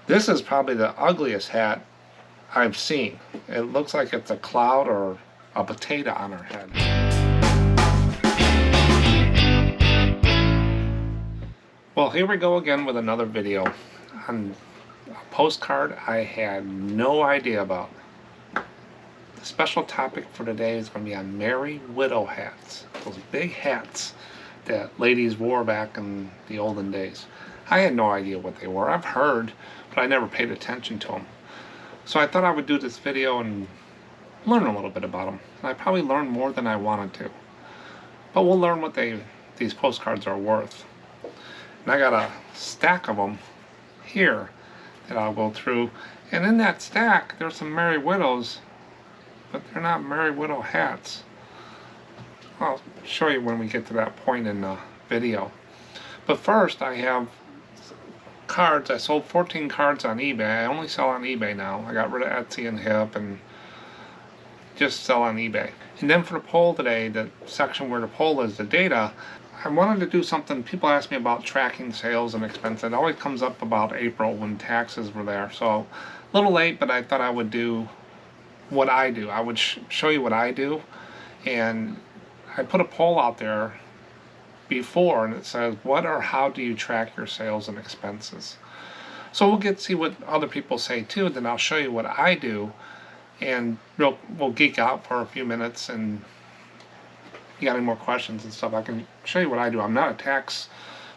This is probably the ugliest hat I've seen. It looks like it's a cloud or a potato on her head. Well, here we go again with another video on a postcard I had no idea about. The special topic for today is going to be on Merry Widow hats. Those big hats that ladies wore back in the olden days. I had no idea what they were. I've heard, but I never paid attention to them. So I thought I would do this video and learn a little bit about them. And I probably learned more than I wanted to. But we'll learn what these postcards are worth. And I got a stack of them here that I'll go through. And in that stack, there's some Merry Widows, but they're not Merry Widow hats. I'll show you when we get to that point in the video. But first, I have cards. I sold 14 cards on eBay. I only sell on eBay now. I got rid of Etsy and Hip and just sell on eBay. And then for the poll today, the section where the poll is the data, I wanted to do something. People ask me about tracking sales and expenses. It always comes up about April when taxes were there. So a little late, but I thought I would do what I do. I would show you what I do. And I put a poll out there before, and it says, what or how do you track your sales and expenses? So we'll see what other people say too. Then I'll show you what I do, and we'll geek out for a few minutes. And if you got any more questions and stuff, I can show you what I do. I'm not a tax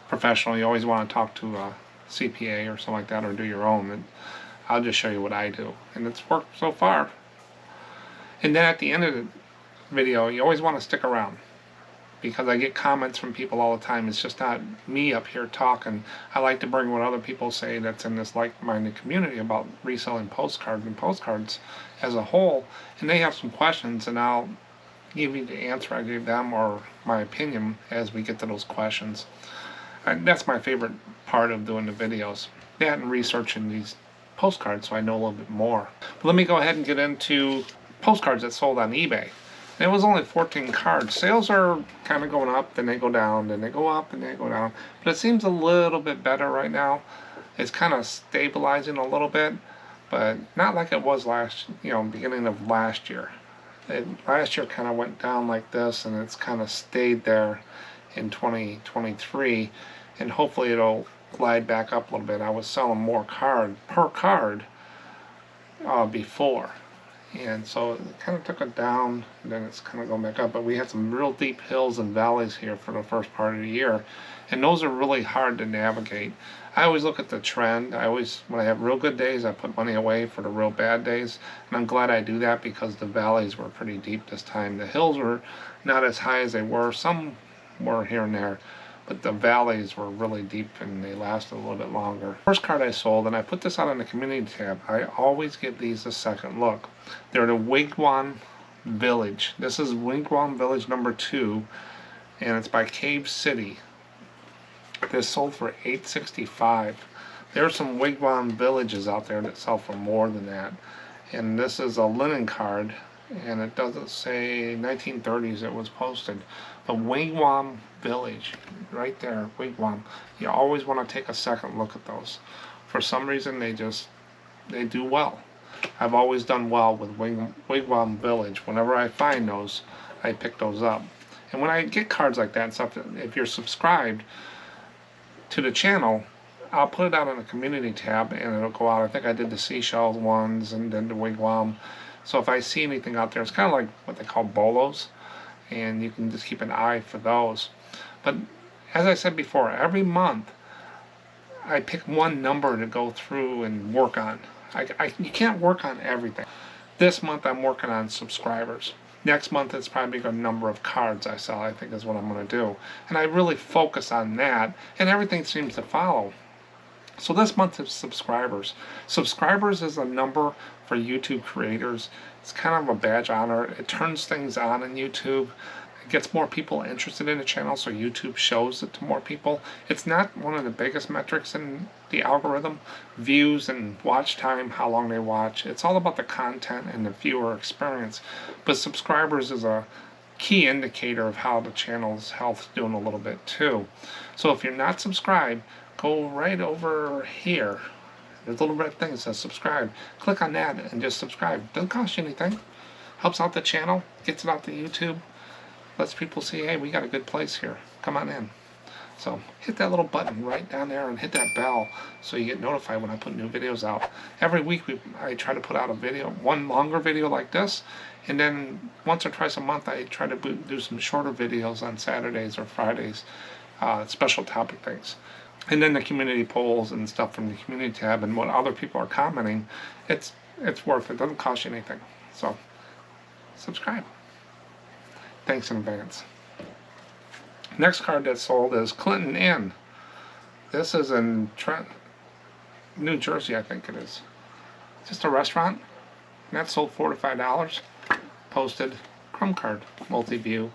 professional. You always want to talk to a CPA or something like that, or do your own. And I'll just show you what I do, and it's worked so far. And then at the end of the video, you always want to stick around, because I get comments from people all the time. It's just not me up here talking. I like to bring what other people say that's in this like-minded community about reselling postcards and postcards as a whole. And they have some questions, and I'll give you the answer I gave them or my opinion as we get to those questions. And that's my favorite part of doing the videos. That and researching these postcards so I know a little bit more. But let me go ahead and get into postcards that sold on eBay. It was only 14 cards. Sales are kind of going up, then they go down, then they go up, and they go down. But it seems a little bit better right now. It's kind of stabilizing a little bit, but not like it was beginning of last year. Last year kind of went down like this, and it's kind of stayed there in 2023, and hopefully it'll glide back up a little bit. I was selling more per card before. And so it kind of took it down, and then it's kind of going back up. But we had some real deep hills and valleys here for the first part of the year. And those are really hard to navigate. I always look at the trend. When I have real good days, I put money away for the real bad days. And I'm glad I do that, because the valleys were pretty deep this time. The hills were not as high as they were. Some were here and there. But the valleys were really deep, and they lasted a little bit longer. First card I sold, and I put this out on the community tab. I always give these a second look. They're the Wigwam Village. This is Wigwam Village number 2, and it's by Cave City. This sold for $8.65. There are some Wigwam villages out there that sell for more than that. And this is a linen card, and it doesn't say 1930s it was posted. The Wigwam Village, right there, Wigwam. You always want to take a second look at those. For some reason, they do well. I've always done well with Wigwam Village. Whenever I find those, I pick those up. And when I get cards like that and stuff, if you're subscribed to the channel, I'll put it out on the community tab, and it'll go out. I think I did the seashell ones and then the Wigwam. So if I see anything out there, it's kind of like what they call bolos, and you can just keep an eye for those. But as I said before, every month I pick one number to go through and work on. You can't work on everything. This month I'm working on subscribers. Next month it's probably a number of cards I sell, I think is what I'm going to do. And I really focus on that, and everything seems to follow. So this month is subscribers. Subscribers is a number for YouTube creators. It's kind of a badge of honor. It turns things on in YouTube. It gets more people interested in the channel, so YouTube shows it to more people. It's not one of the biggest metrics in the algorithm. Views and watch time, how long they watch. It's all about the content and the viewer experience. But subscribers is a key indicator of how the channel's health is doing a little bit too. So if you're not subscribed, go right over here There's a little red thing that says subscribe. Click on that and just subscribe. Doesn't cost you anything. Helps out the channel. Gets it out to YouTube. Lets people see, hey, we got a good place here. Come on in. So hit that little button right down there and hit that bell so you get notified when I put new videos out. Every week I try to put out a video, one longer video like this, and then once or twice a month I try to do some shorter videos on Saturdays or Fridays, special topic things. And then the community polls and stuff from the community tab and what other people are commenting, it's worth it. It doesn't cost you anything. So subscribe. Thanks in advance. Next card that sold is Clinton Inn. This is in New Jersey, I think it is. Just a restaurant. And that sold $4 to $5. Posted crumb card, multi-view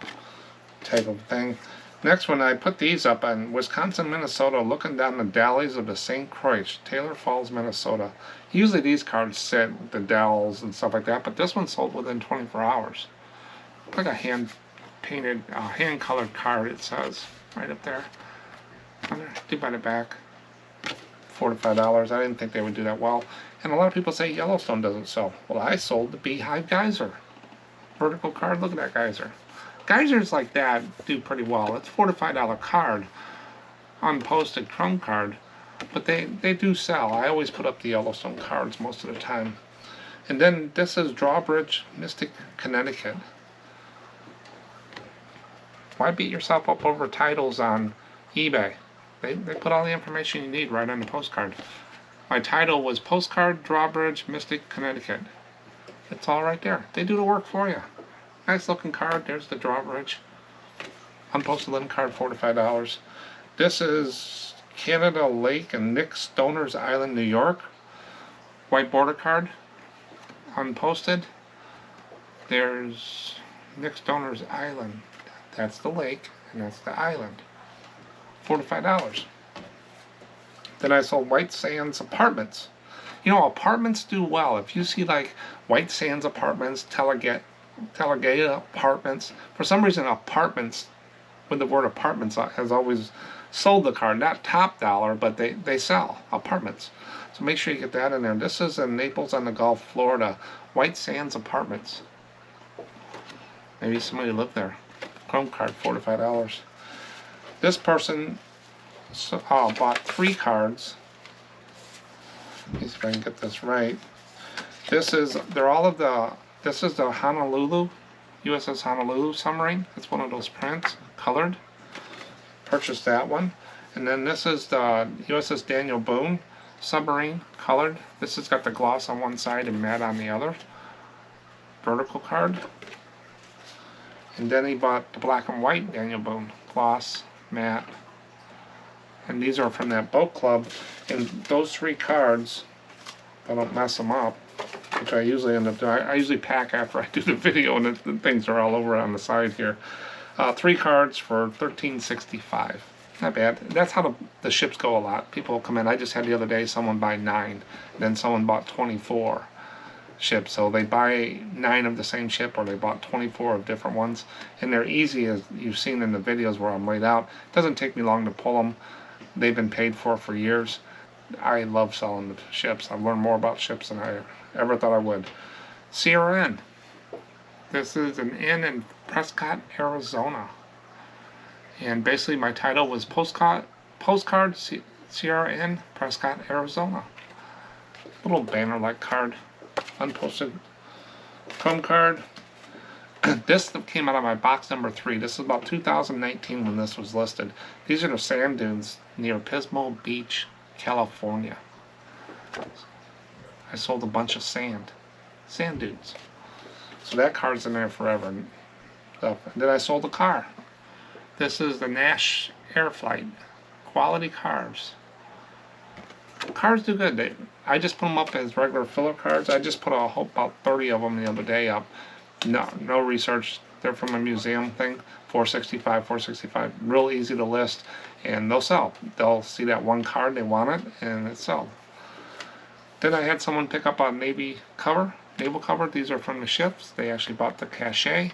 type of thing. Next one, I put these up on Wisconsin, Minnesota, looking down the valleys of the St. Croix, Taylor Falls, Minnesota. Usually these cards sit the dells and stuff like that, but this one sold within 24 hours. Like a hand-painted, hand-colored card, it says, right up there. Due by the back, $4 to $5. I didn't think they would do that well. And a lot of people say Yellowstone doesn't sell. Well, I sold the Beehive Geyser. Vertical card, look at that geyser. Geysers like that do pretty well. It's $4 to $5 card, unposted crumb card, but they do sell. I always put up the Yellowstone cards most of the time. And then this is Drawbridge, Mystic, Connecticut. Why beat yourself up over titles on eBay? They put all the information you need right on the postcard. My title was Postcard, Drawbridge, Mystic, Connecticut. It's all right there. They do the work for you. Nice looking card. There's the Drawbridge. Unposted linen card, $4 to $5. This is Canada Lake and Nick Stoner's Island, New York. White border card. Unposted. There's Nick Stoner's Island. That's the lake, and that's the island. $4 to $5. Then I sold White Sands Apartments. You know, apartments do well. If you see like White Sands Apartments, Telegate Apartments, for some reason apartments with the word apartments has always sold the card. Not top dollar, but they sell apartments. So make sure you get that in there. This is in Naples on the Gulf, Florida. White Sands Apartments. Maybe somebody lived there. Chrome card, $4 to $5. This person bought 3 cards. Let me see if I can get this right. This is the Honolulu, USS Honolulu submarine. It's one of those prints, colored. Purchased that one. And then this is the USS Daniel Boone submarine, colored. This has got the gloss on one side and matte on the other. Vertical card. And then he bought the black and white Daniel Boone, gloss, matte. And these are from that boat club. And those 3 cards, if I don't mess them up, which I usually end up doing. I usually pack after I do the video, and the things are all over on the side here. 3 cards for $13.65. Not bad. That's how the ships go a lot. People come in. I just had the other day someone buy 9, and then someone bought 24 ships. So they buy 9 of the same ship, or they bought 24 of different ones. And they're easy, as you've seen in the videos where I'm laid out. It doesn't take me long to pull them. They've been paid for years. I love selling the ships. I've learned more about ships than I ever thought I would. Sierra Inn. This is an inn in Prescott, Arizona. And basically my title was Postcard Sierra Inn, Prescott, Arizona. Little banner-like card. Unposted crumb card. This came out of my box number 3. This is about 2019 when this was listed. These are the sand dunes near Pismo Beach, California. I sold a bunch of sand dunes. So that card's in there forever. And then I sold a car. This is the Nash Air Flight. Quality cars. Cars do good. I just put them up as regular filler cards. I just put about 30 of them the other day up. No research. They're from a museum thing. $465. Real easy to list, and they'll sell. They'll see that one card, they want it, and it sells. Then I had someone pick up a naval cover. These are from the ships. They actually bought the cachet,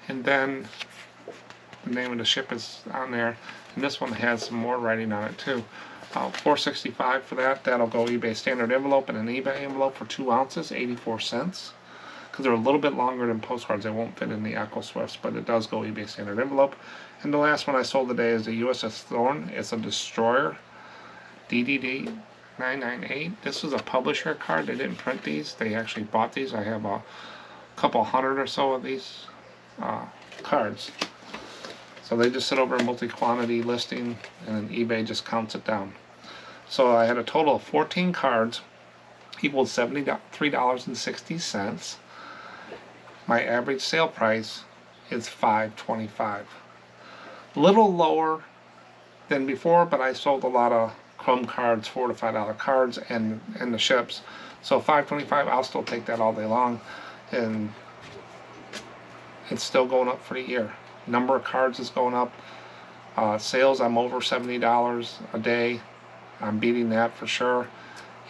and then the name of the ship is on there. And this one has some more writing on it too. $4.65 for that. That'll go eBay standard envelope and an eBay envelope for 2 ounces, 84 cents. Because they're a little bit longer than postcards. They won't fit in the Echo Swifts, but it does go eBay standard envelope. And the last one I sold today is the USS Thorn. It's a destroyer, DDD 998. This is a publisher card. They didn't print these. They actually bought these. I have a couple hundred or so of these cards. So they just sit over a multi-quantity listing, and then eBay just counts it down. So I had a total of 14 cards, equaled $73.60. My average sale price is $5.25. Little lower than before, but I sold a lot of Chrome cards, $4 to $5 cards, and the ships. So $5.25, I'll still take that all day long, and it's still going up for the year. Number of cards is going up. Sales, I'm over $70 a day. I'm beating that for sure.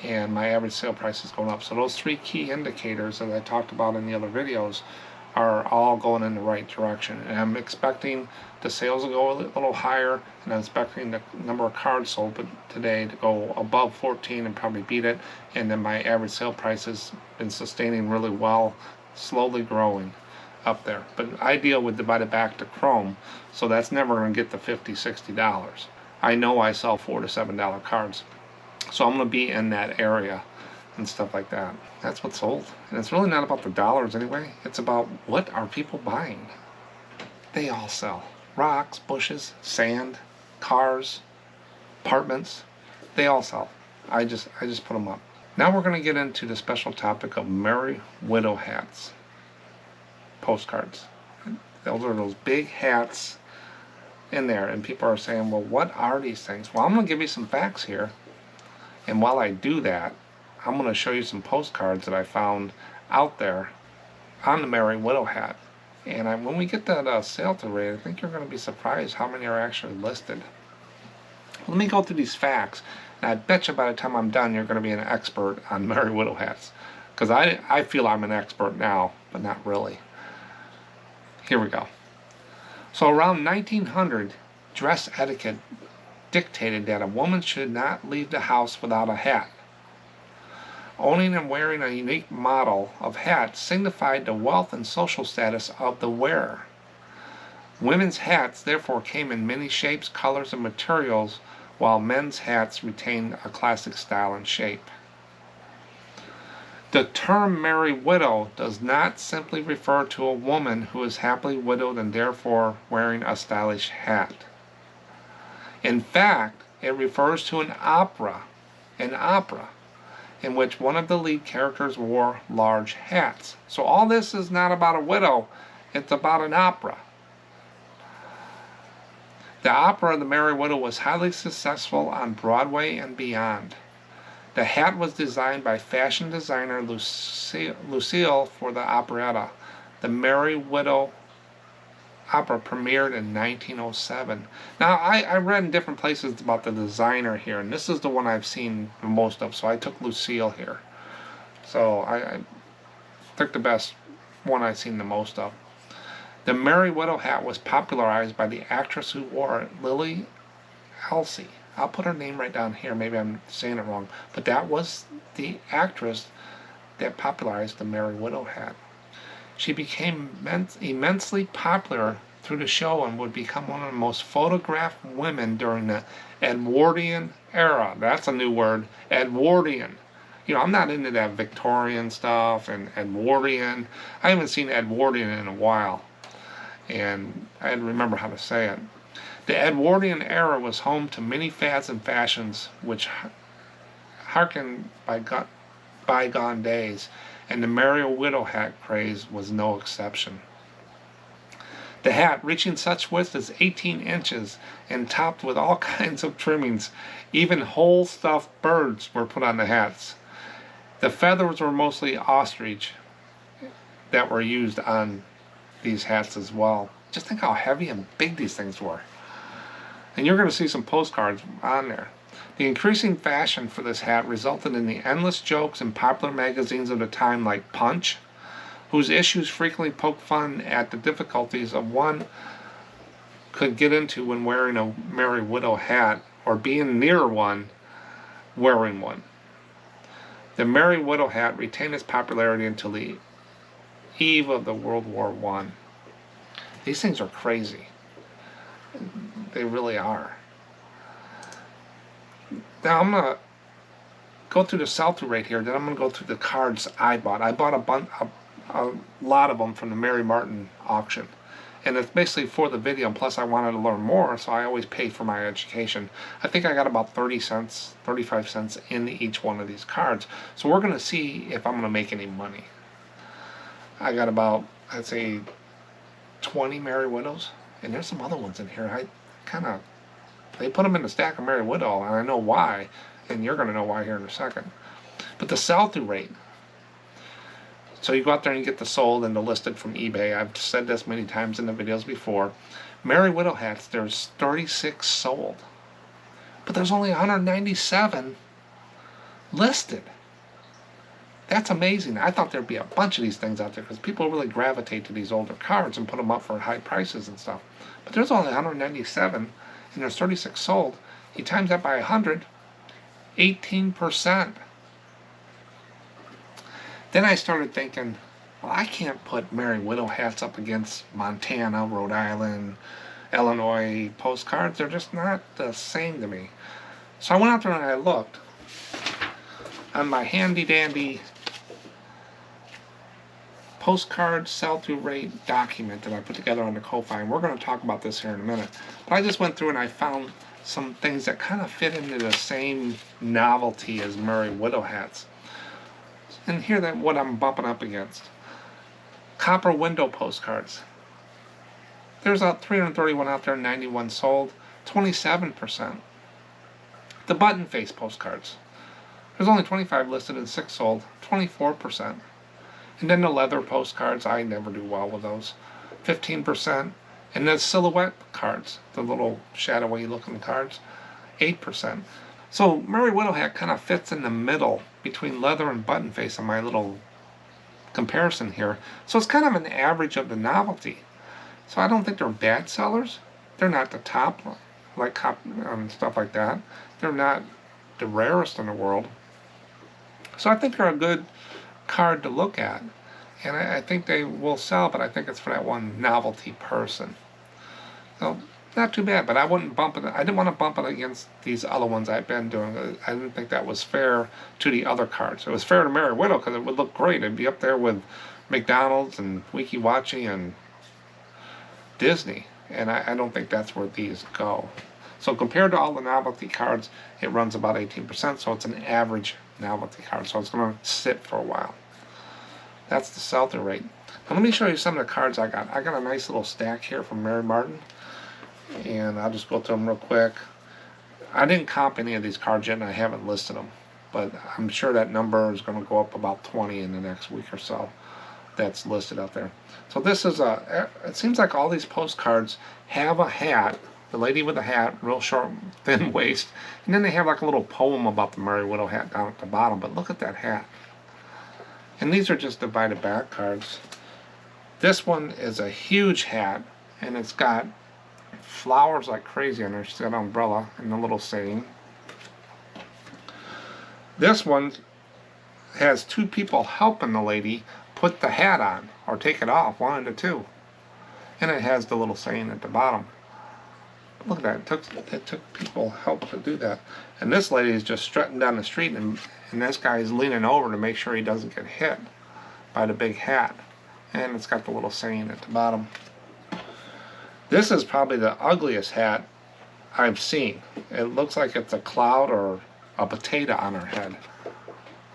And my average sale price is going up. So those 3 key indicators that I talked about in the other videos are all going in the right direction. And I'm expecting the sales to go a little higher, and I'm expecting the number of cards sold today to go above 14 and probably beat it. And then my average sale price has been sustaining really well, slowly growing up there. But ideal would divide it back to Chrome, so that's never going to get to $50, $60. I know I sell $4 to $7 cards. So I'm going to be in that area and stuff like that. That's what's sold. And it's really not about the dollars anyway. It's about what are people buying. They all sell. Rocks, bushes, sand, cars, apartments. They all sell. I just put them up. Now we're going to get into the special topic of Merry Widow hats. Postcards. Those are those big hats in there. And people are saying, well, what are these things? Well, I'm going to give you some facts here. And while I do that, I'm going to show you some postcards that I found out there on the Merry Widow hat. And when we get that sale to rate, I think you're going to be surprised how many are actually listed. Let me go through these facts, and I bet you by the time I'm done, you're going to be an expert on Merry Widow hats. Because I feel I'm an expert now, but not really. Here we go. So around 1900, dress etiquette dictated that a woman should not leave the house without a hat. Owning and wearing a unique model of hat signified the wealth and social status of the wearer. Women's hats therefore came in many shapes, colors, and materials, while men's hats retained a classic style and shape. The term Merry Widow does not simply refer to a woman who is happily widowed and therefore wearing a stylish hat. In fact, it refers to an opera in which one of the lead characters wore large hats. So all this is not about a widow, it's about an opera. The opera The Merry Widow was highly successful on Broadway and beyond. The hat was designed by fashion designer Lucille for the operetta. The Merry Widow opera premiered in 1907. Now, I read in different places about the designer here, and this is the one I've seen the most of, so I took Lucille here. So I took the best one I've seen the most of. The Merry Widow hat was popularized by the actress who wore it, Lily Halsey. I'll put her name right down here, maybe I'm saying it wrong, but that was the actress that popularized the Merry Widow hat. She became immensely popular through the show and would become one of the most photographed women during the Edwardian era. That's a new word, Edwardian. You know, I'm not into that Victorian stuff and Edwardian. I haven't seen Edwardian in a while, and I had to remember how to say it. The Edwardian era was home to many fads and fashions which harken bygone days, and the Merry Widow hat craze was no exception. The hat, reaching such width as 18 inches and topped with all kinds of trimmings, even whole stuffed birds were put on the hats. The feathers were mostly ostrich that were used on these hats as well. Just think how heavy and big these things were. And you're going to see some postcards on there. The increasing fashion for this hat resulted in the endless jokes in popular magazines of the time like Punch, whose issues frequently poked fun at the difficulties of one could get into when wearing a Merry Widow hat, or being near one wearing one. The Merry Widow hat retained its popularity until the eve of the World War I. These things are crazy. They really are. Now I'm going to go through the sell-through rate here, then I'm going to go through the cards I bought. I bought a lot of them from the Mary Martin auction. And it's basically for the video, plus I wanted to learn more, so I always pay for my education. I think I got about 30 cents, 35 cents in each one of these cards. So we're going to see if I'm going to make any money. I got about, I'd say, 20 Merry Widows. And there's some other ones in here. They put them in the stack of Merry Widow, and I know why. And you're going to know why here in a second. But the sell-through rate. So you go out there and get the sold and the listed from eBay. I've said this many times in the videos before. Merry Widow hats, there's 36 sold. But there's only 197 listed. That's amazing. I thought there'd be a bunch of these things out there because people really gravitate to these older cards and put them up for high prices and stuff. But there's only 197 and there's 36 sold. You times that by 100, 18%. Then I started thinking, well, I can't put Merry Widow hats up against Montana, Rhode Island, Illinois postcards. They're just not the same to me. So I went out there and I looked on my handy-dandy postcard sell-through rate document that I put together on the Ko-Fi. And we're going to talk about this here in a minute. But I just went through and I found some things that kind of fit into the same novelty as Merry Widow hats. And here that what I'm bumping up against. Copper window postcards. There's 331 out there, 91 sold, 27%. The button face postcards. There's only 25 listed and 6 sold, 24%. And then the leather postcards, I never do well with those, 15%. And then silhouette cards, the little shadowy looking cards, 8%. So Merry Widow hat kind of fits in the middle between leather and button face on my little comparison here. So it's kind of an average of the novelty. So I don't think they're bad sellers. They're not the top, like stuff like that. They're not the rarest in the world. So I think they're a good card to look at. And I think they will sell, but I think it's for that one novelty person. So not too bad, but I wouldn't bump it. I didn't want to bump it against these other ones I've been doing. I didn't think that was fair to the other cards. It was fair to Merry Widow because it would look great. It'd be up there with McDonald's and Wiki Wachi and Disney. And I don't think that's where these go. So compared to all the novelty cards, it runs about 18%. So it's an average novelty card. So it's going to sit for a while. That's the sell-through rate. Now let me show you some of the cards I got. I got a nice little stack here from Mary Martin. And I'll just go through them real quick. I didn't comp any of these cards yet and I haven't listed them. But I'm sure that number is going to go up about 20 in the next week or so. That's listed out there. So this is it seems like all these postcards have a hat. The lady with the hat, real short, thin waist. And then they have like a little poem about the Merry Widow hat down at the bottom. But look at that hat. And these are just divided back cards. This one is a huge hat. And it's got flowers like crazy on there. She's got an umbrella and a little saying. This one has two people helping the lady put the hat on or take it off, one of the two. And it has the little saying at the bottom. Look at that, it took people help to do that. And this lady is just strutting down the street and this guy is leaning over to make sure he doesn't get hit by the big hat. And it's got the little saying at the bottom. This is probably the ugliest hat I've seen. It looks like it's a cloud or a potato on her head.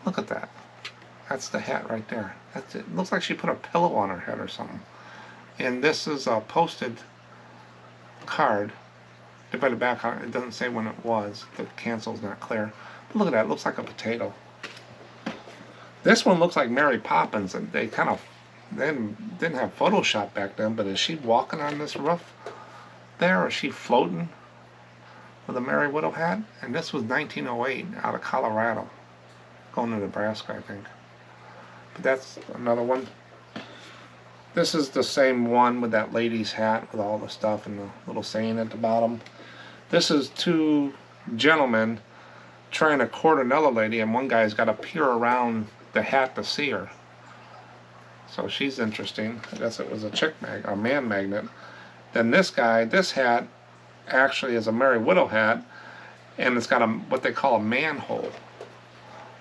Look at that. That's the hat right there. That's it. It looks like she put a pillow on her head or something. And this is a posted card. By the back, it doesn't say when it was. The cancel's not clear. But look at that. It looks like a potato. This one looks like Mary Poppins, and they kind of didn't have Photoshop back then, but is she walking on this roof there? Or is she floating with a Merry Widow hat? And this was 1908 out of Colorado. Going to Nebraska, I think. But that's another one. This is the same one with that lady's hat with all the stuff and the little saying at the bottom. This is two gentlemen trying to court another lady, and one guy's got to peer around the hat to see her. So she's interesting. I guess it was a man magnet. Then this guy, this hat actually is a Merry Widow hat, and it's got what they call a manhole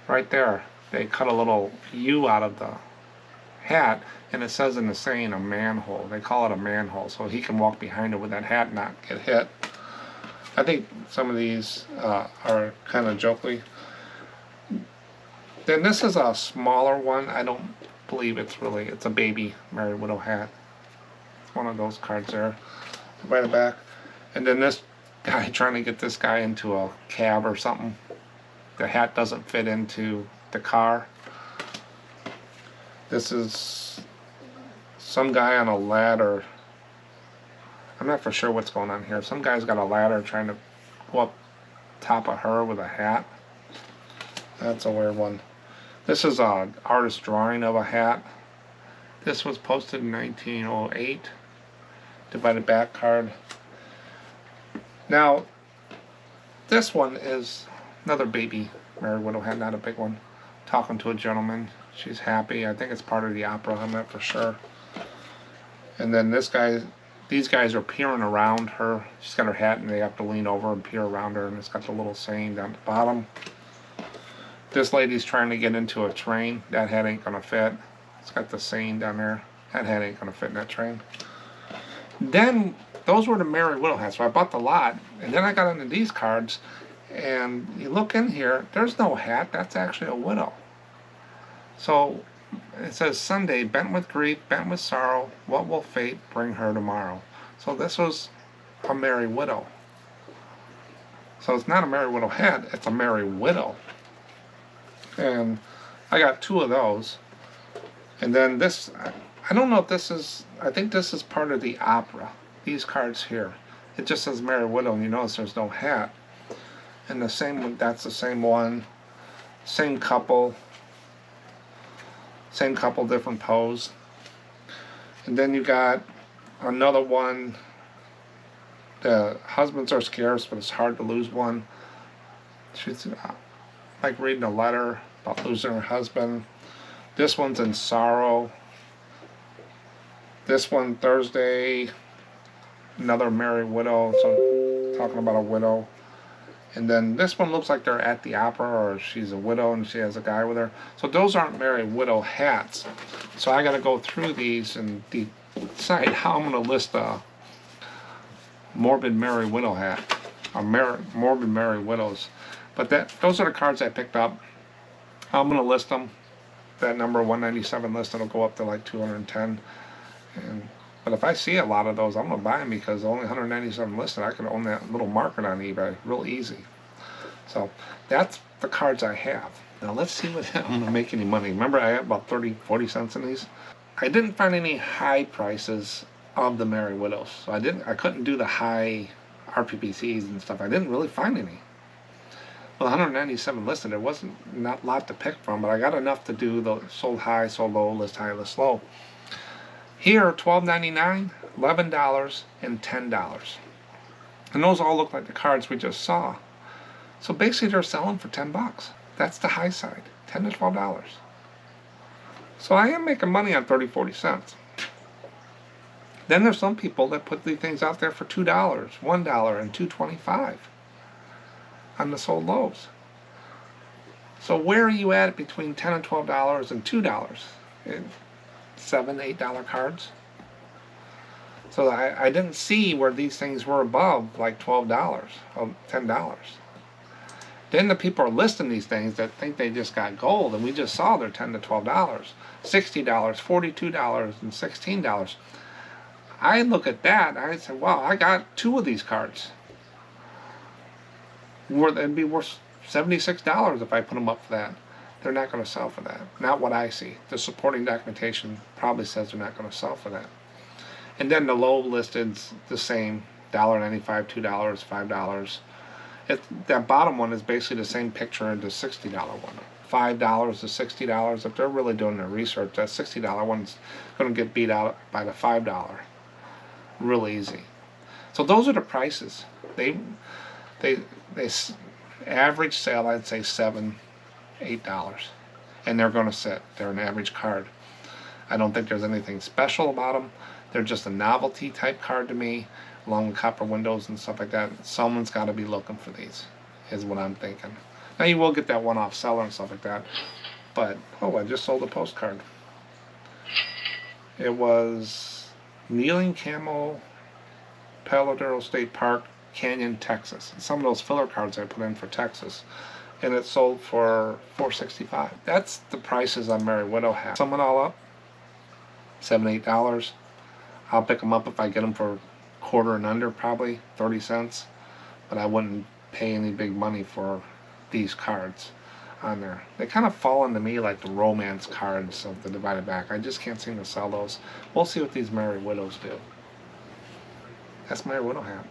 right there. They cut a little U out of the hat, and it says in the saying a manhole. They call it a manhole, so he can walk behind it with that hat and not get hit. I think some of these are kind of jokely. Then this is a smaller one. I don't believe it's a baby Merry Widow hat. It's one of those cards there by the back. And then this guy trying to get this guy into a cab or something. The hat doesn't fit into the car. This is some guy on a ladder. I'm not for sure what's going on here. Some guy's got a ladder trying to go up top of her with a hat. That's a weird one. This is an artist drawing of a hat. This was posted in 1908. Divided back card. Now, this one is another baby Merry Widow hat, not a big one. Talking to a gentleman. She's happy. I think it's part of the opera. I'm not for sure. And then this guy, these guys are peering around her. She's got her hat and they have to lean over and peer around her, and it's got the little saying down at the bottom. This lady's trying to get into a train. That hat ain't gonna fit. It's got the saying down there. That hat ain't gonna fit in that train. Then, those were the Merry Widow hats. So I bought the lot, and then I got into these cards, and you look in here, there's no hat. That's actually a widow. So, it says, Sunday, bent with grief, bent with sorrow, what will fate bring her tomorrow? So this was a Merry Widow. So it's not a Merry Widow hat, it's a Merry Widow. And I got two of those. And then this, I don't know if this is, I think this is part of the opera. These cards here. It just says Merry Widow, and you notice there's no hat. And the same, that's the same one. Same couple, different pose. And then you got another one. The husbands are scarce, but it's hard to lose one. She's like reading a letter about losing her husband. This one's in sorrow. This one, Thursday, another Merry Widow, so talking about a widow. And then this one looks like they're at the opera, or she's a widow and she has a guy with her. So those aren't Merry Widow hats. So I got to go through these and decide how I'm going to list a morbid Merry Widow hat, morbid Merry Widows. But those are the cards I picked up. I'm going to list them. That number 197 list, it'll go up to like 210. But if I see a lot of those, I'm going to buy them, because only 197 listed. I could own that little market on eBay real easy. So that's the cards I have. Now let's see what I'm going to make any money. Remember, I had about 30-40 cents in these. I didn't find any high prices of the Merry Widows. So I couldn't do the high RPPCs and stuff. I didn't really find any. Well, 197 listed. It wasn't not a lot to pick from, but I got enough to do the sold high, sold low, list high, list low. Here, $12.99, $11, and $10. And those all look like the cards we just saw. So basically they're selling for 10 bucks. That's the high side, $10 to $12. So I am making money on 30-40 cents. Then there's some people that put these things out there for $2, $1, and $2.25 on the sold lows. So where are you at between $10 and $12 and $2? $7, $8 cards. So I didn't see where these things were above like $12 or $10. Then the people are listing these things that think they just got gold, and we just saw they're $10 to $12, $60, $42, and $16. I look at that and I said, wow, I got two of these cards. It'd be worth $76 if I put them up for that. They're not going to sell for that. Not what I see. The supporting documentation probably says they're not going to sell for that. And then the low listed's the same, $1.95, $2, $5. That bottom one is basically the same picture as the $60 one. $5 to $60. If they're really doing their research, that $60 one's going to get beat out by the $5. Real easy. So those are the prices. Average sale, I'd say $7, $8. And they're going to sit. They're an average card. I don't think there's anything special about them. They're just a novelty type card to me, along with copper windows and stuff like that. Someone's got to be looking for these, is what I'm thinking. Now you will get that one-off seller and stuff like that. But, oh, I just sold a postcard. It was Kneeling Camel, Paladero State Park, Canyon, Texas. Some of those filler cards I put in for Texas. And it sold for $4.65. That's the prices on Merry Widow hat. Sum it all up, $7, $8. I'll pick them up if I get them for quarter and under, probably 30 cents. But I wouldn't pay any big money for these cards on there. They kind of fall into me like the romance cards of the divided back. I just can't seem to sell those. We'll see what these Merry Widows do. That's Merry Widow hat.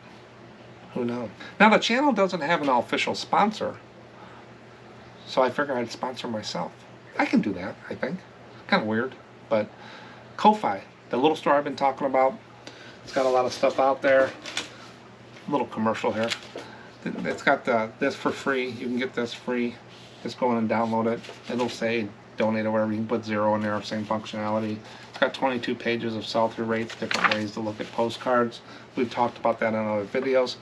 Who knows? Now the channel doesn't have an official sponsor, so I figured I'd sponsor myself. I can do that, I think. Kind of weird, but Ko-Fi, the little store I've been talking about, it's got a lot of stuff out there. A little commercial here. It's got this for free. You can get this free. Just go in and download it. It'll say donate or whatever. You can put 0 in there, same functionality. It's got 22 pages of sell-through rates, different ways to look at postcards. We've talked about that in other videos.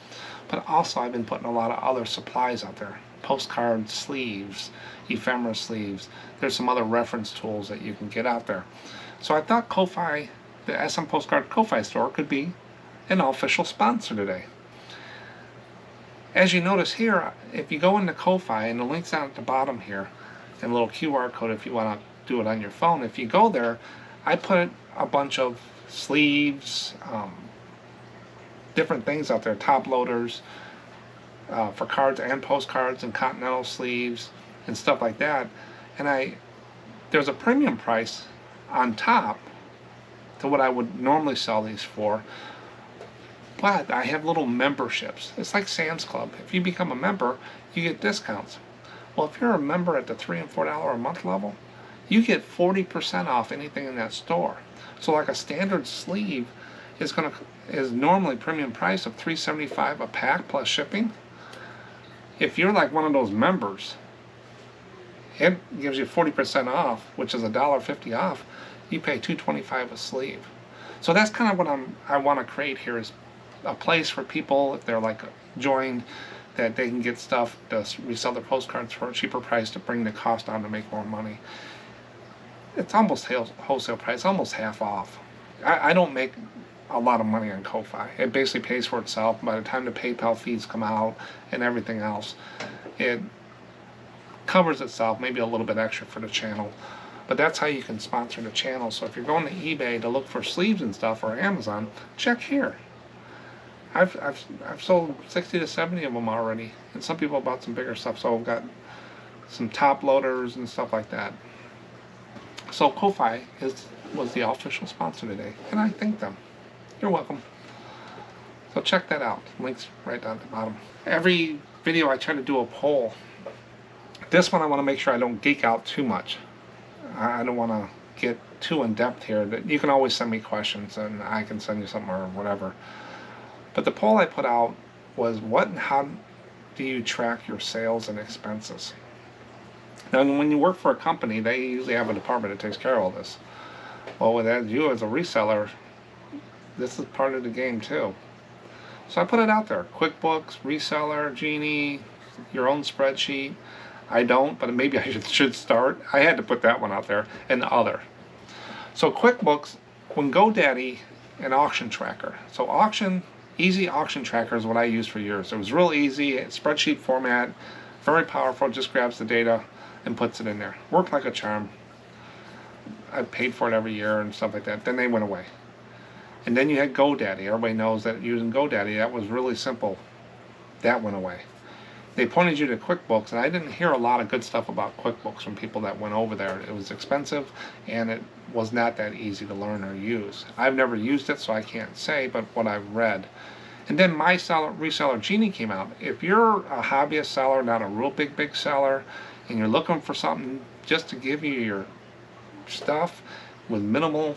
But also I've been putting a lot of other supplies out there. Postcard sleeves, ephemera sleeves. There's some other reference tools that you can get out there. So I thought Ko-Fi, the SM Postcard Ko-Fi store, could be an official sponsor today. As you notice here, if you go into Ko-Fi, and the link's down at the bottom here, and a little QR code if you want to do it on your phone. If you go there, I put a bunch of sleeves, different things out there, top loaders for cards and postcards, and continental sleeves and stuff like that. And there's a premium price on top to what I would normally sell these for. But I have little memberships. It's like Sam's Club. If you become a member, you get discounts. Well, if you're a member at the $3 and $4 a month level, you get 40% off anything in that store. So like a standard sleeve is normally premium price of $3.75 a pack plus shipping. If you're like one of those members, it gives you 40% off, which is $1.50 off. You pay $2.25 a sleeve. So that's kind of what I want to create here, is a place for people, if they're like joined, that they can get stuff to resell their postcards for a cheaper price to bring the cost down to make more money. It's almost wholesale price, almost half off. I don't make a lot of money on Ko-Fi. It basically pays for itself. By the time the PayPal fees come out and everything else, it covers itself, maybe a little bit extra for the channel. But that's how you can sponsor the channel. So if you're going to eBay to look for sleeves and stuff, or Amazon, check here. I've sold 60 to 70 of them already, and some people bought some bigger stuff. So I've got some top loaders and stuff like that. So Ko-Fi was the official sponsor today, and I thank them. You're welcome. So check that out. Links right down at the bottom. Every video I try to do a poll. This one I want to make sure I don't geek out too much. I don't want to get too in depth here. You can always send me questions, and I can send you something or whatever. But the poll I put out was, what and how do you track your sales and expenses? Now, when you work for a company, they usually have a department that takes care of all this. Well, with you as a reseller, this is part of the game too. So I put it out there. QuickBooks, Reseller, Genie, your own spreadsheet. I don't, but maybe I should start. I had to put that one out there, and other. So QuickBooks, when GoDaddy, an auction tracker. So Easy Auction Tracker is what I used for years. It was real easy, spreadsheet format, very powerful, just grabs the data and puts it in there. Worked like a charm. I paid for it every year and stuff like that. Then they went away. And then you had GoDaddy. Everybody knows that using GoDaddy, that was really simple. That went away. They pointed you to QuickBooks, and I didn't hear a lot of good stuff about QuickBooks from people that went over there. It was expensive, and it was not that easy to learn or use. I've never used it, so I can't say, but what I've read. And then my reseller Genie came out. If you're a hobbyist seller, not a real big seller, and you're looking for something just to give you your stuff with minimal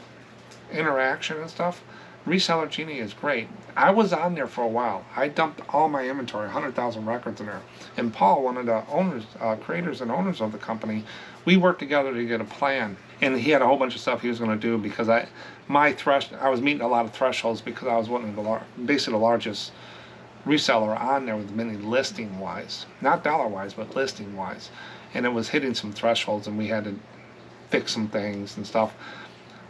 interaction and stuff, Reseller Genie is great. I was on there for a while. I dumped all my inventory, 100,000 records in there. And Paul, one of the owners, creators and owners of the company, we worked together to get a plan. And he had a whole bunch of stuff he was going to do because I was meeting a lot of thresholds because I was one of basically the largest reseller on there with many listing wise, not dollar wise, but listing wise. And it was hitting some thresholds, and we had to fix some things and stuff.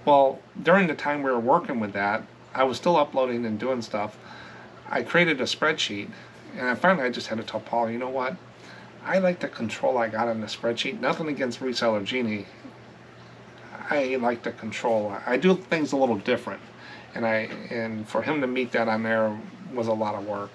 Well, during the time we were working with that, I was still uploading and doing stuff. I created a spreadsheet, and finally I just had to tell Paul, you know what? I like the control I got on the spreadsheet. Nothing against Reseller Genie. I like the control. I do things a little different, and for him to meet that on there was a lot of work.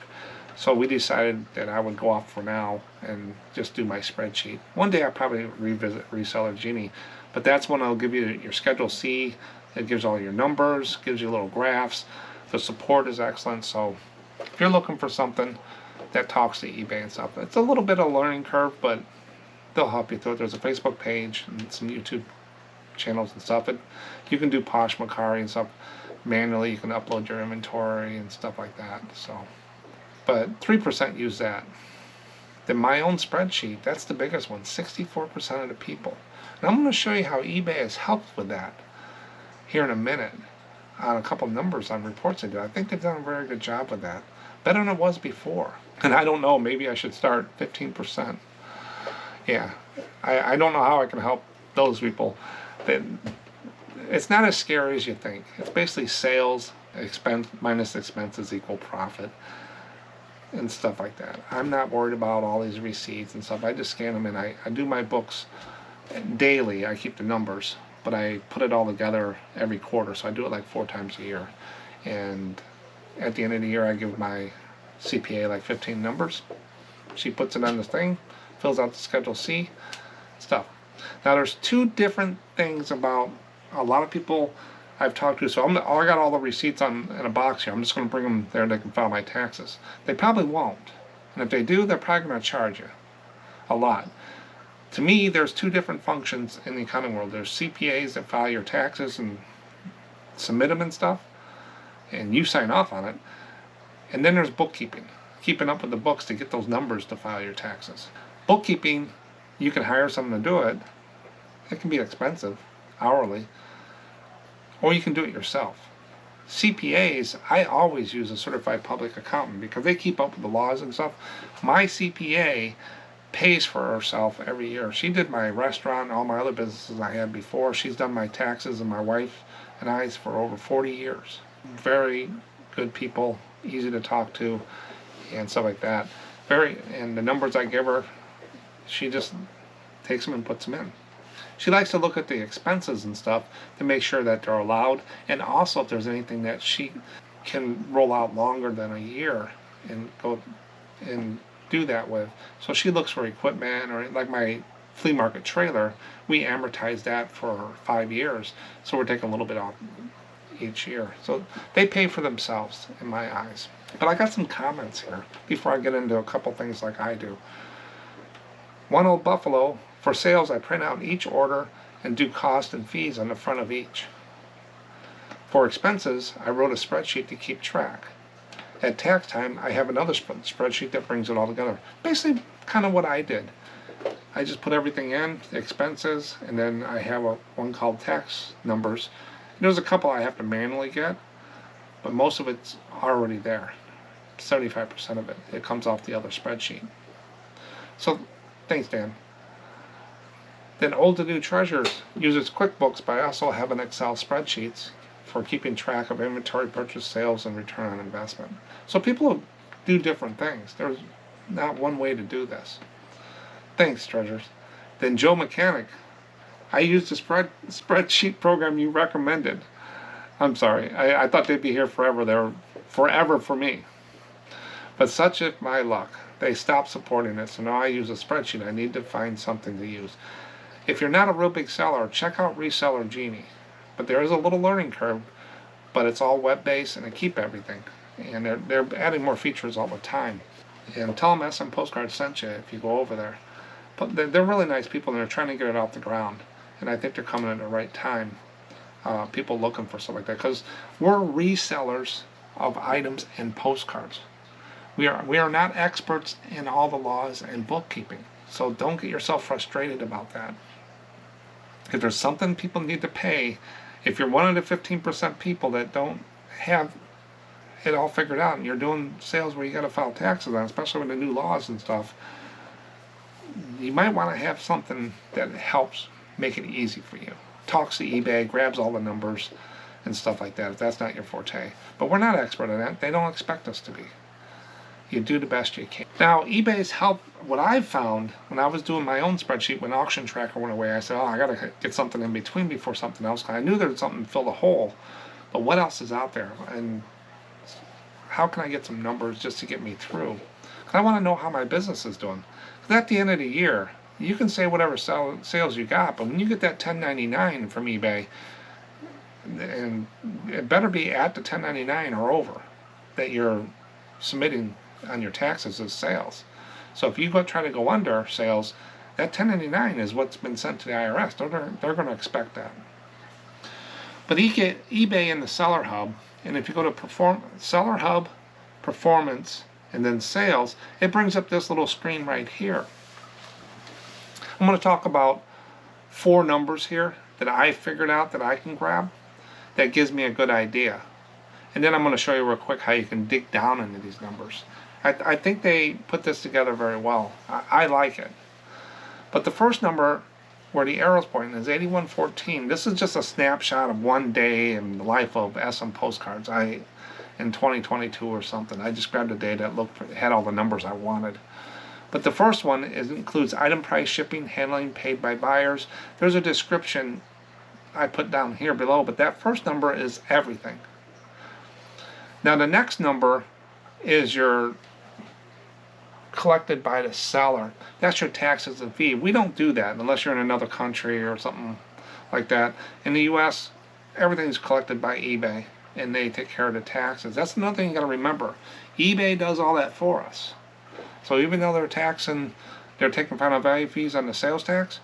So we decided that I would go off for now and just do my spreadsheet. One day I'll probably revisit Reseller Genie, but that's when I'll give you your Schedule C. It gives all your numbers, gives you little graphs. The support is excellent. So if you're looking for something that talks to eBay and stuff, it's a little bit of a learning curve, but they'll help you through it. There's a Facebook page and some YouTube channels and stuff. You can do Poshmark and stuff manually. You can upload your inventory and stuff like that. So, but 3% use that. Then my own spreadsheet, that's the biggest one. 64% of the people. And I'm going to show you how eBay has helped with that here in a minute on a couple numbers on reports they do. I think they've done a very good job with that. Better than it was before. And I don't know, maybe I should start 15%. Yeah, I don't know how I can help those people. It's not as scary as you think. It's basically sales, expense minus expenses equal profit and stuff like that. I'm not worried about all these receipts and stuff. I just scan them in. I do my books daily. I keep the numbers, but I put it all together every quarter, so I do it like 4 times a year. And at the end of the year, I give my CPA like 15 numbers. She puts it on the thing, fills out the Schedule C stuff. Now there's 2 different things about a lot of people I've talked to. So I got all the receipts in a box here. I'm just going to bring them there. They can file my taxes. They probably won't, and if they do, they're probably going to charge you a lot. To me, there's 2 different functions in the accounting world. There's CPAs that file your taxes and submit them and stuff, and you sign off on it. And then there's bookkeeping, keeping up with the books to get those numbers to file your taxes. Bookkeeping, you can hire someone to do it. It can be expensive, hourly, or you can do it yourself. CPAs, I always use a certified public accountant because they keep up with the laws and stuff. My CPA pays for herself every year. She did my restaurant, all my other businesses I had before. She's done my taxes and my wife and I's for over 40 years. Very good people, easy to talk to, and stuff like that. And the numbers I give her, she just takes them and puts them in. She likes to look at the expenses and stuff to make sure that they're allowed, and also if there's anything that she can roll out longer than a year and go and do that with. So she looks for equipment, or like my flea market trailer, we amortize that for 5 years, so we're taking a little bit off each year. So they pay for themselves in my eyes. But I got some comments here before I get into a couple things like I do. One Old Buffalo, for sales I print out each order and do cost and fees on the front of each. For expenses, I wrote a spreadsheet to keep track. At tax time, I have another spreadsheet that brings it all together. Basically, kind of what I did. I just put everything in, the expenses, and then I have one called tax numbers. There's a couple I have to manually get, but most of it's already there. 75% of it. It comes off the other spreadsheet. So, thanks, Dan. Then Old to New Treasures uses QuickBooks, but I also have an Excel spreadsheets for keeping track of inventory, purchase, sales, and return on investment. So people do different things. There's not one way to do this. Thanks, Treasures. Then Joe Mechanic. I used the spreadsheet program you recommended. I'm sorry. I thought they'd be here forever. They're forever for me. But such is my luck. They stopped supporting it, so now I use a spreadsheet. I need to find something to use. If you're not a real big seller, check out Reseller Genie. But there is a little learning curve, but it's all web-based and they keep everything. And they're adding more features all the time. And tell them SMPostcards sent you if you go over there. But they're really nice people and they're trying to get it off the ground. And I think they're coming at the right time. people looking for stuff like that, because we're resellers of items and postcards. We are not experts in all the laws and bookkeeping, so don't get yourself frustrated about that. If there's something people need to pay, if you're one of the 15% people that don't have it all figured out, and you're doing sales where you got to file taxes on, especially with the new laws and stuff, you might want to have something that helps make it easy for you. Talks to eBay, grabs all the numbers and stuff like that, if that's not your forte. But we're not expert in that. They don't expect us to be. You do the best you can. Now, eBay's help, what I've found when I was doing my own spreadsheet, when Auction Tracker went away, I said, oh, I got to get something in between before something else. I knew there was something to fill the hole, but what else is out there? And how can I get some numbers just to get me through? Because I want to know how my business is doing. Because at the end of the year, you can say whatever sales you got, but when you get that 1099 from eBay, and it better be at the 1099 or over that you're submitting on your taxes as sales. So if you try to go under sales, that 1099 is what's been sent to the IRS. They're going to expect that. But eBay in the Seller Hub, and if you go to Seller Hub, Performance, and then Sales, it brings up this little screen right here. I'm going to talk about 4 numbers here that I figured out that I can grab that gives me a good idea. And then I'm going to show you real quick how you can dig down into these numbers. I think they put this together very well. I like it. But the first number where the arrow's pointing is 8114. This is just a snapshot of one day in the life of SMPostcards. In 2022 or something. I just grabbed a day that had all the numbers I wanted. But the first one includes item price, shipping, handling, paid by buyers. There's a description I put down here below, but that first number is everything. Now the next number is your collected by the seller. That's your taxes and fee. We don't do that unless you're in another country or something like that. In the US, everything's collected by eBay, and they take care of the taxes. That's another thing you got to remember. eBay does all that for us. So even though they're taking final value fees on the sales tax,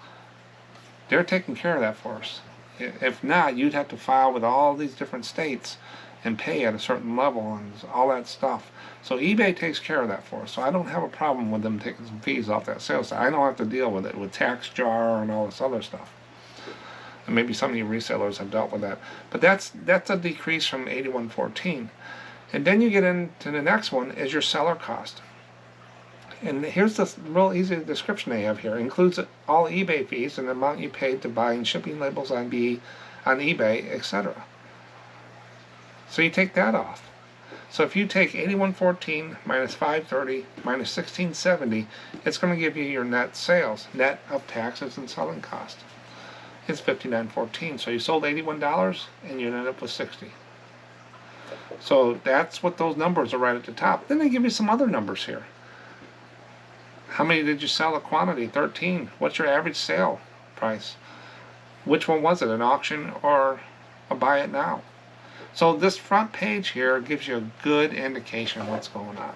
they're taking care of that for us. If not, you'd have to file with all these different states and pay at a certain level and all that stuff. So eBay takes care of that for us. So I don't have a problem with them taking some fees off that sales tax. I don't have to deal with it with tax jar and all this other stuff. And maybe some of you resellers have dealt with that. But that's a decrease from 8114. And then you get into the next one is your seller cost. And here's the real easy description they have here. It includes all eBay fees and the amount you paid to buy and shipping labels on eBay, etc. So you take that off. So if you take 8114 minus 530 minus 1670, it's going to give you your net sales, net of taxes and selling cost. It's $59.14. So you sold $81 and you ended up with $60. So that's what those numbers are right at the top. Then they give you some other numbers here. How many did you sell a quantity? 13. What's your average sale price? Which one was it, an auction or a buy it now? So this front page here gives you a good indication of what's going on.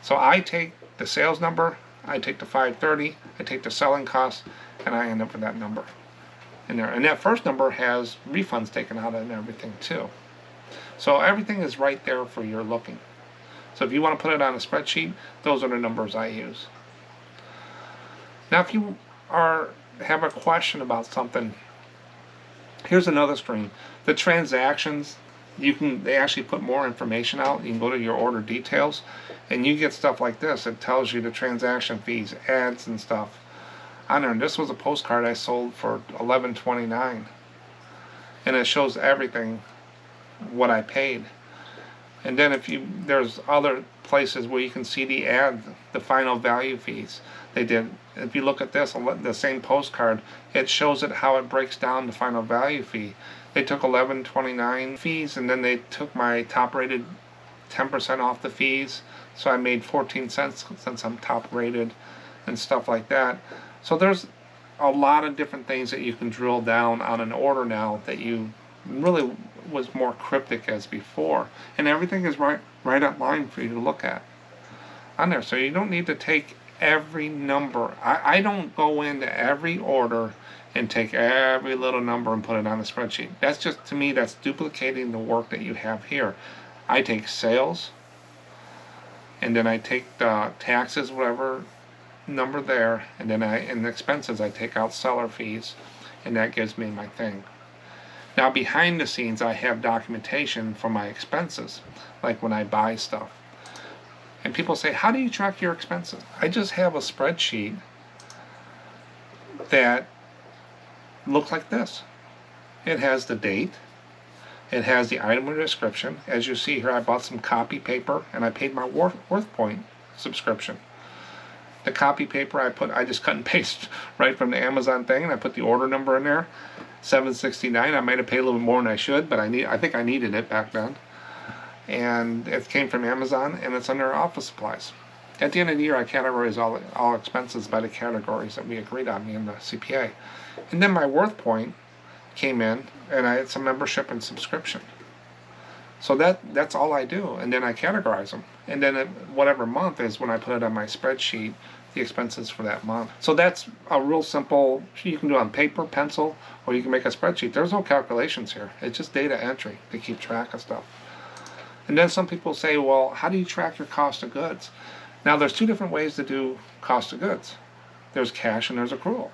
So I take the sales number, I take the 530, I take the selling cost, and I end up with that number in there. And that first number has refunds taken out and everything too. So everything is right there for your looking. So if you want to put it on a spreadsheet, those are the numbers I use. Now if you have a question about something, here's another screen. The transactions, they actually put more information out. You can go to your order details and you get stuff like this. It tells you the transaction fees, ads and stuff on there. And this was a postcard I sold for $11.29, and it shows everything what I paid. And then there's other places where you can see the ad, the final value fees they did. If you look at this, the same postcard, it shows it how it breaks down the final value fee. They took $11.29 fees, and then they took my top rated 10% off the fees, so I made 14 cents since I'm top rated and stuff like that. So there's a lot of different things that you can drill down on an order now that you really was more cryptic as before, and everything is right online for you to look at on there. So you don't need to take every number. I don't go into every order and take every little number and put it on a spreadsheet. That's just, to me, that's duplicating the work that you have here. I take sales, and then I take the taxes, whatever number there, and then in the expenses I take out seller fees, and that gives me my thing. Now behind the scenes I have documentation for my expenses, like when I buy stuff. And people say, how do you track your expenses? I just have a spreadsheet that looks like this. It has the date, it has the item or description. As you see here, I bought some copy paper and I paid my WorthPoint subscription. The copy paper I just cut and paste right from the Amazon thing, and I put the order number in there, $7.69. I might have paid a little bit more than I should, but I think I needed it back then. And it came from Amazon, and it's under office supplies. At the end of the year, I categorize all expenses by the categories that we agreed on, me and the CPA. And then my WorthPoint came in, and I had some membership and subscription. So that's all I do, and then I categorize them. And then whatever month is when I put it on my spreadsheet, the expenses for that month. So that's a real simple, you can do it on paper, pencil, or you can make a spreadsheet. There's no calculations here. It's just data entry to keep track of stuff. And then some people say, well, how do you track your cost of goods? Now there's two different ways to do cost of goods. There's cash and there's accrual.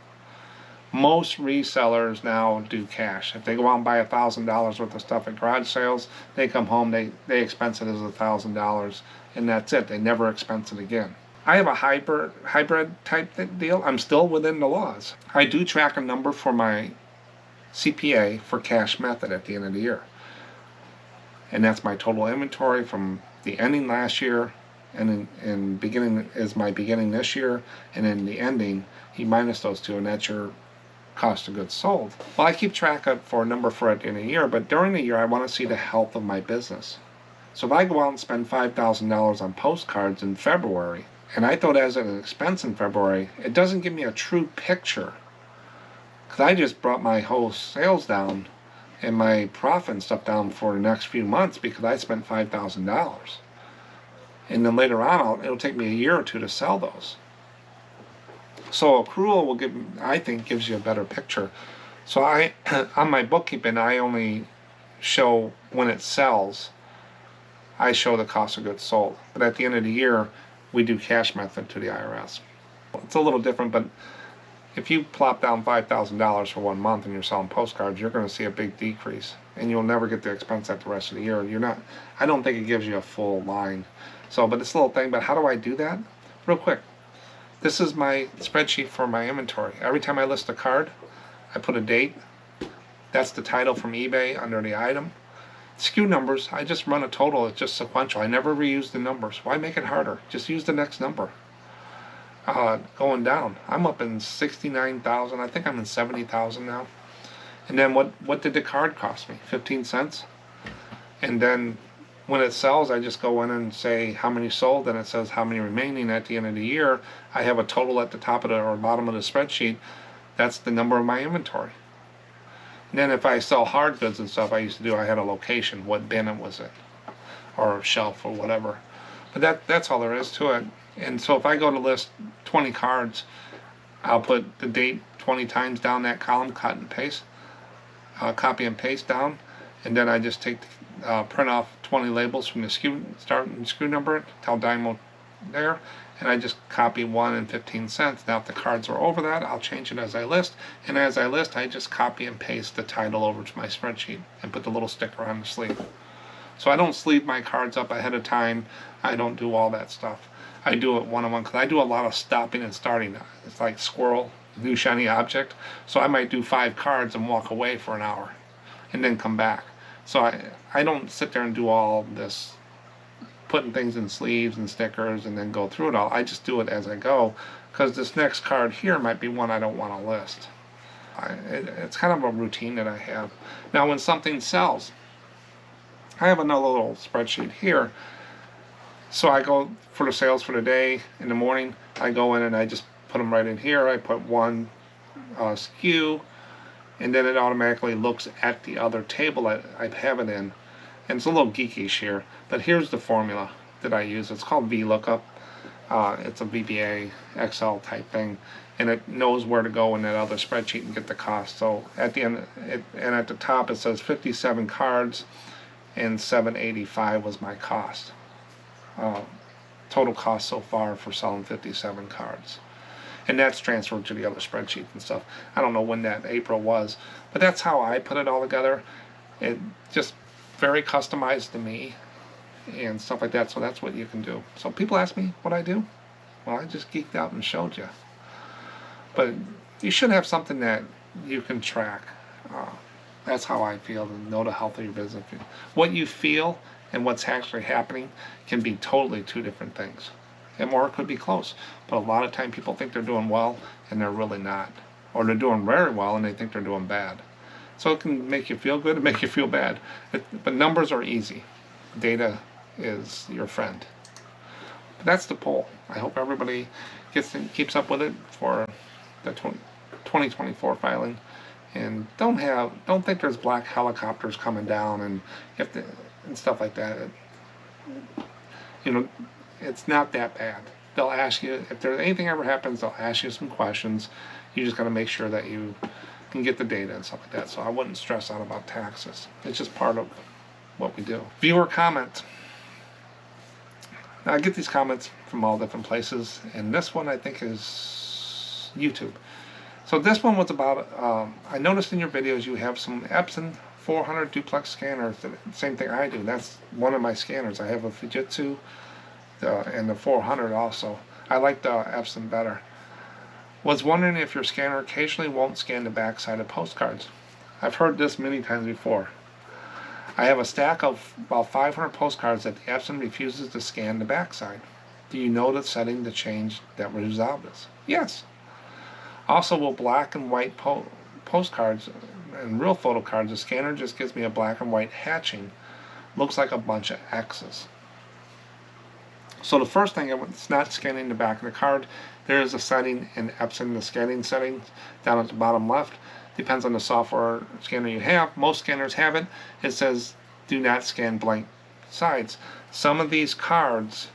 Most resellers now do cash. If they go out and buy $1,000 worth of stuff at garage sales, they come home, they expense it as $1,000, and that's it. They never expense it again. I have a hybrid type deal. I'm still within the laws. I do track a number for my CPA for cash method at the end of the year. And that's my total inventory from the ending last year, and in beginning is my beginning this year, and in the ending, you minus those two, and that's your cost of goods sold. Well, I keep track of for a number for it in a year, but during the year I want to see the health of my business. So if I go out and spend $5,000 on postcards in February, and I throw that as an expense in February, it doesn't give me a true picture, because I just brought my whole sales down and my profit and stuff down for the next few months because I spent $5,000. And then later on, it'll take me a year or two to sell those. So accrual will I think gives you a better picture. So on my bookkeeping, I only show when it sells, I show the cost of goods sold. But at the end of the year, we do cash method to the IRS. It's a little different, but if you plop down $5,000 for 1 month and you're selling postcards, you're going to see a big decrease, and you'll never get the expense at the rest of the year. I don't think it gives you a full line. So, but it's a little thing. But how do I do that? Real quick. This is my spreadsheet for my inventory. Every time I list a card, I put a date. That's the title from eBay under the item. SKU numbers, I just run a total. It's just sequential. I never reuse the numbers. Why make it harder? Just use the next number. Going down, I'm up in 69,000. I think I'm in 70,000 now. And then what did the card cost me? 15 cents. And then when it sells, I just go in and say how many sold, and it says how many remaining at the end of the year. I have a total at the top of the or bottom of the spreadsheet. That's the number of my inventory. And then if I sell hard goods and stuff, I had a location, what bin it was in, or shelf or whatever. But that's all there is to it. And so if I go to list 20 cards, I'll put the date 20 times down that column, cut and paste, copy and paste down, and then I just print off 20 labels from the SKU, start and SKU number it, tell Dymo there, and I just copy 1 and 15 cents. Now if the cards are over that, I'll change it as I list, and as I list, I just copy and paste the title over to my spreadsheet and put the little sticker on the sleeve. So I don't sleeve my cards up ahead of time. I don't do all that stuff. I do it one-on-one because I do a lot of stopping and starting. It's like squirrel, new shiny object. So I might do 5 cards and walk away for an hour and then come back. So I don't sit there and do all this, putting things in sleeves and stickers and then go through it all. I just do it as I go, because this next card here might be one I don't want to list. It's kind of a routine that I have. Now when something sells, I have another little spreadsheet here. So I go for the sales for the day in the morning. I go in and I just put them right in here. I put one SKU, and then it automatically looks at the other table that I have it in. And it's a little geekish here, but here's the formula that I use. It's called VLOOKUP. It's a VBA Excel type thing, and it knows where to go in that other spreadsheet and get the cost. So at the end, and at the top it says 57 cards and $785 was my cost. Total cost so far for selling 57 cards. And that's transferred to the other spreadsheet and stuff. I don't know when that April was, but that's how I put it all together. It just very customized to me and stuff like that. So that's what you can do. So people ask me what I do. Well, I just geeked out and showed you. But you should have something that you can track. That's how I feel, to know the health of your business. What you feel and what's actually happening can be totally two different things. Or it could be close. But a lot of time people think they're doing well and they're really not. Or they're doing very well and they think they're doing bad. So it can make you feel good and make you feel bad. But numbers are easy. Data is your friend. But that's the poll. I hope everybody keeps up with it for the 2024 filing. And don't think there's black helicopters coming down and stuff like that. It's not that bad. They'll ask you, if there's anything ever happens, they'll ask you some questions. You just got to make sure that you can get the data and stuff like that. So I wouldn't stress out about taxes. It's just part of what we do. Viewer comment. Now I get these comments from all different places, and this one I think is YouTube. So this one was about, I noticed in your videos you have some Epson 400 duplex scanners. Same thing I do. That's one of my scanners. I have a Fujitsu and the 400 also. I like the Epson better. Was wondering if your scanner occasionally won't scan the backside of postcards. I've heard this many times before. I have a stack of about 500 postcards that the Epson refuses to scan the backside. Do you know the setting to change that will resolve this? Yes. Also, will black and white postcards and real photo cards, the scanner just gives me a black and white hatching. Looks like a bunch of X's. So the first thing, it's not scanning the back of the card. There is a setting in Epson, the scanning settings, down at the bottom left. Depends on the software scanner you have. Most scanners have it. It says, do not scan blank sides. Some of these cards,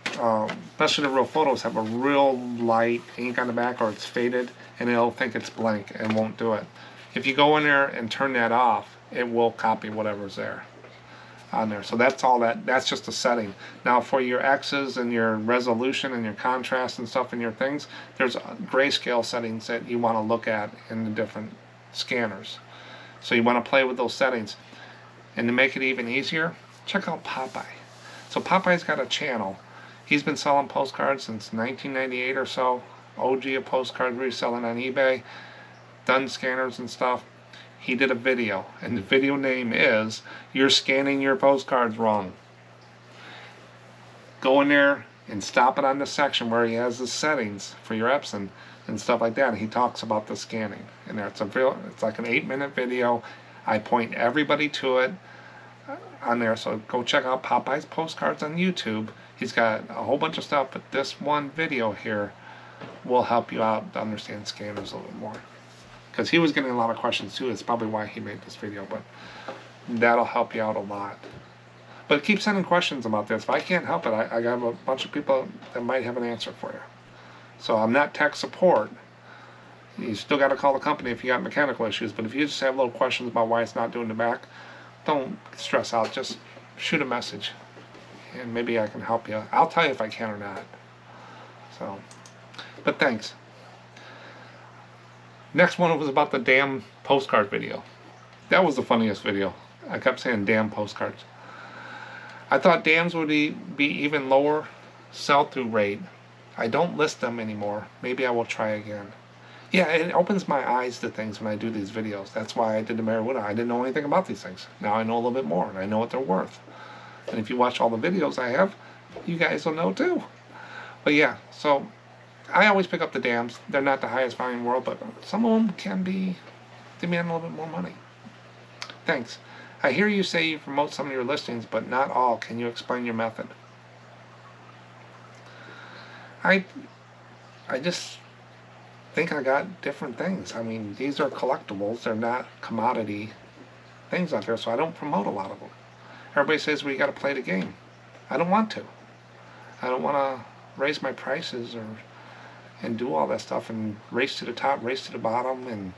especially the real photos, have a real light ink on the back, or it's faded, and it'll think it's blank and won't do it. If you go in there and turn that off, it will copy whatever's there on there. So that's all that's just a setting. Now for your X's and your resolution and your contrast and stuff in your things, there's grayscale settings that you want to look at in the different scanners. So you want to play with those settings. And to make it even easier, check out Popeye. So Popeye's got a channel. He's been selling postcards since 1998 or so. OG of postcard reselling on eBay. Done scanners and stuff. He did a video, and the video name is "You're Scanning Your Postcards Wrong." Go in there and stop it on the section where he has the settings for your Epson and stuff like that. And he talks about the scanning. And it's like an 8-minute video. I point everybody to it on there. So go check out Popeye's Postcards on YouTube. He's got a whole bunch of stuff, but this one video here will help you out to understand scanners a little more. Because he was getting a lot of questions too. It's probably why he made this video, but that'll help you out a lot. But keep sending questions about this. If I can't help it, I got a bunch of people that might have an answer for you. So I'm not tech support. You still got to call the company if you got mechanical issues, but if you just have little questions about why it's not doing the back, don't stress out. Just shoot a message, and maybe I can help you. I'll tell you if I can or not. So, but thanks. Next one was about the damn postcard video. That was the funniest video. I kept saying damn postcards. I thought dams would be even lower sell-through rate. I don't list them anymore. Maybe I will try again. Yeah, it opens my eyes to things when I do these videos. That's why I did the marijuana. I didn't know anything about these things. Now I know a little bit more, and I know what they're worth. And if you watch all the videos I have, you guys will know too. But yeah, so I always pick up the dams. They're not the highest volume in the world, but some of them can be demand a little bit more money. Thanks. I hear you say you promote some of your listings, but not all. Can you explain your method? I just think I got different things. I mean, these are collectibles. They're not commodity things out there, so I don't promote a lot of them. Everybody says we got to play the game. I don't want to. I don't want to raise my prices and do all that stuff and race to the top, race to the bottom, and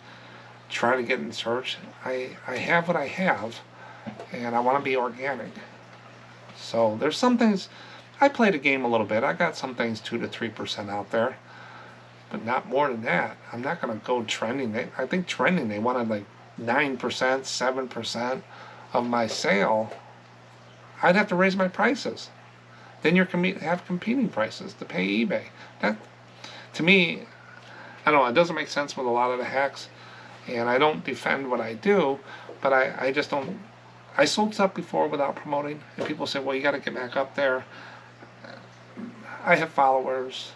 try to get in search. I have what I have, and I want to be organic. So there's some things, I play the game a little bit. I got some things 2 to 3% out there, but not more than that. I'm not going to go trending. I think trending, they wanted like 9%, 7% of my sale. I'd have to raise my prices. Then you're have competing prices to pay eBay. That, to me, I don't know, it doesn't make sense with a lot of the hacks, and I don't defend what I do, but I just don't. I sold stuff before without promoting, and people say, well, you got to get back up there. I have followers.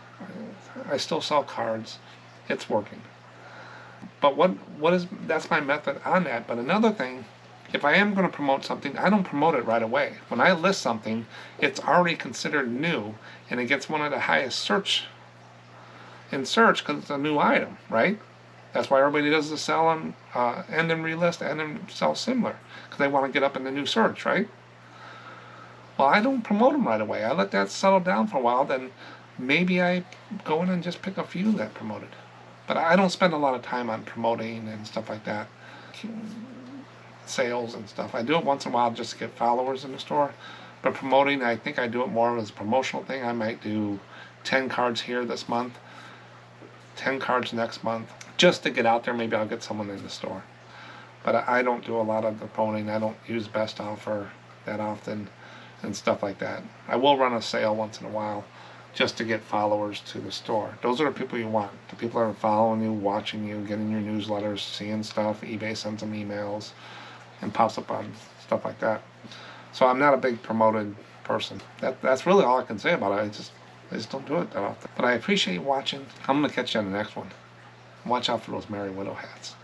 I still sell cards. It's working. But that's my method on that. But another thing, if I am going to promote something, I don't promote it right away. When I list something, it's already considered new, and it gets one of the highest search because it's a new item, right? That's why everybody does the sell and then relist and then sell similar, because they want to get up in the new search, right? Well, I don't promote them right away. I let that settle down for a while, then maybe I go in and just pick a few that promoted. But I don't spend a lot of time on promoting and stuff like that, sales and stuff. I do it once in a while just to get followers in the store, but promoting, I think I do it more as a promotional thing. I might do 10 cards here this month, 10 cards next month, just to get out there. Maybe I'll get someone in the store. But I don't do a lot of the promoting. I don't use best offer that often and stuff like that. I will run a sale once in a while just to get followers to the store. Those are the people you want. The people that are following you, watching you, getting your newsletters, seeing stuff. eBay sends them emails and pops up on stuff like that. So I'm not a big promoted person. That's really all I can say about it. I just don't do it that often. But I appreciate you watching. I'm going to catch you on the next one. Watch out for those Merry Widow hats.